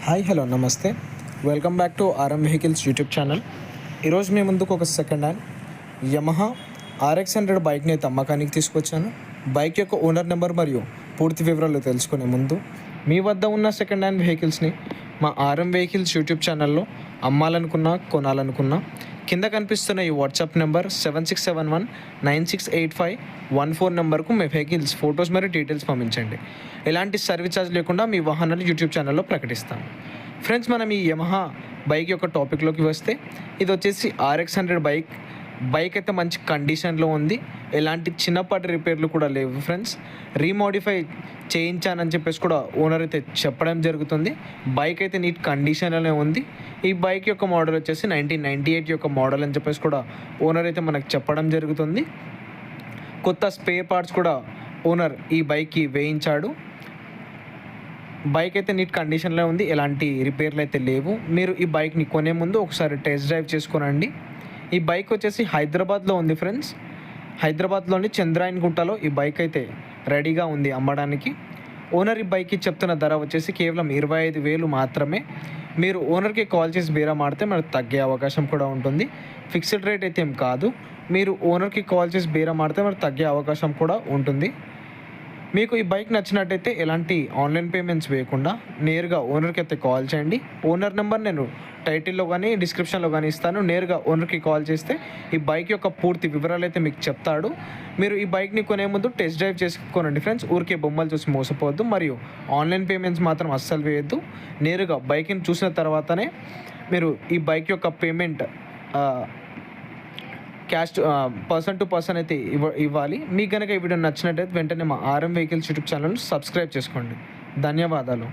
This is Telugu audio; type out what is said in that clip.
హాయ్ హలో నమస్తే, welcome back to RM vehicles YouTube channel. ఈరోజు మీ ముందుకు ఒక సెకండ్ హ్యాండ్ యమహా RX100 బైక్ని అయితే అమ్మకానికి తీసుకొచ్చాను. బైక్ యొక్క ఓనర్ నెంబర్ మరియు పూర్తి వివరాలు తెలుసుకునే ముందు మీ వద్ద ఉన్న సెకండ్ హ్యాండ్ వెహికల్స్ని మా ఆర్ఎం వెహికల్స్ యూట్యూబ్ ఛానల్లో అమ్మాలనుకున్నా కొనాలనుకున్నా కింద కనిపిస్తున్న ఈ వాట్సాప్ నెంబర్ 7671968514 నెంబర్కు మీ వెహికల్స్ ఫొటోస్ మరియు డీటెయిల్స్ పంపించండి. ఎలాంటి సర్వీస్ ఛార్జ్ లేకుండా మీ వాహనాలు యూట్యూబ్ ఛానల్లో ప్రకటిస్తాను. ఫ్రెండ్స్, మనం ఈ యమహా బైక్ యొక్క టాపిక్లోకి వస్తే ఇది వచ్చేసి RX100 బైక్ అయితే మంచి కండిషన్లో ఉంది. ఎలాంటి చిన్నపాటి రిపేర్లు కూడా లేవు ఫ్రెండ్స్. రీమోడిఫై చేయించానని చెప్పేసి కూడా ఓనర్ అయితే చెప్పడం జరుగుతుంది. బైక్ అయితే నీట్ కండిషన్లోనే ఉంది. ఈ బైక్ యొక్క మోడల్ వచ్చేసి 1998 యొక్క మోడల్ అని చెప్పేసి కూడా ఓనర్ అయితే మనకు చెప్పడం జరుగుతుంది. కొత్త స్పేర్ పార్ట్స్ కూడా ఓనర్ ఈ బైక్కి వేయించాడు. బైక్ అయితే నీట్ కండిషన్లో ఉంది. ఎలాంటి రిపేర్లు అయితే లేవు. మీరు ఈ బైక్ని కొనే ముందు ఒకసారి టెస్ట్ డ్రైవ్ చేసుకోనండి. ఈ బైక్ వచ్చేసి హైదరాబాద్లో ఉంది ఫ్రెండ్స్. హైదరాబాద్లోని చంద్రాయన్ గుట్టలో ఈ బైక్ అయితే రెడీగా ఉంది అమ్మడానికి. ఓనర్ ఈ బైక్కి చెప్తున్న ధర వచ్చేసి కేవలం 25,000 మాత్రమే. మీరు ఓనర్కి కాల్ చేసి బేరం ఆడితే మనకు తగ్గే అవకాశం కూడా ఉంటుంది. ఫిక్స్డ్ రేట్ అయితే ఏం కాదు. మీరు ఓనర్కి కాల్ చేసి బేరం ఆడితే మనకు తగ్గే అవకాశం కూడా ఉంటుంది. మీకు ఈ బైక్ నచ్చినట్టయితే ఎలాంటి ఆన్లైన్ పేమెంట్స్ వేయకుండా నేరుగా ఓనర్కి అయితే కాల్ చేయండి. ఓనర్ నెంబర్ నేను టైటిల్లో కానీ డిస్క్రిప్షన్లో కానీ ఇస్తాను. నేరుగా ఓనర్కి కాల్ చేస్తే ఈ బైక్ యొక్క పూర్తి వివరాలు అయితే మీకు చెప్తాడు. మీరు ఈ బైక్ని కొనే ముందు టెస్ట్ డ్రైవ్ చేసుకోనండి ఫ్రెండ్స్. ఊరికే బొమ్మలు చూసి మోసపోవద్దు. మరియు ఆన్లైన్ పేమెంట్స్ మాత్రం అస్సలు వేయద్దు. నేరుగా బైక్ని చూసిన తర్వాతనే మీరు ఈ బైక్ యొక్క payment cash person to person అయితే ఇవ్వాలి. మీకు కనుక ఈ వీడియో నచ్చినట్టయితే వెంటనే మా RM vehicles YouTube channel subscribe చేసుకోండి. ధన్యవాదాలు.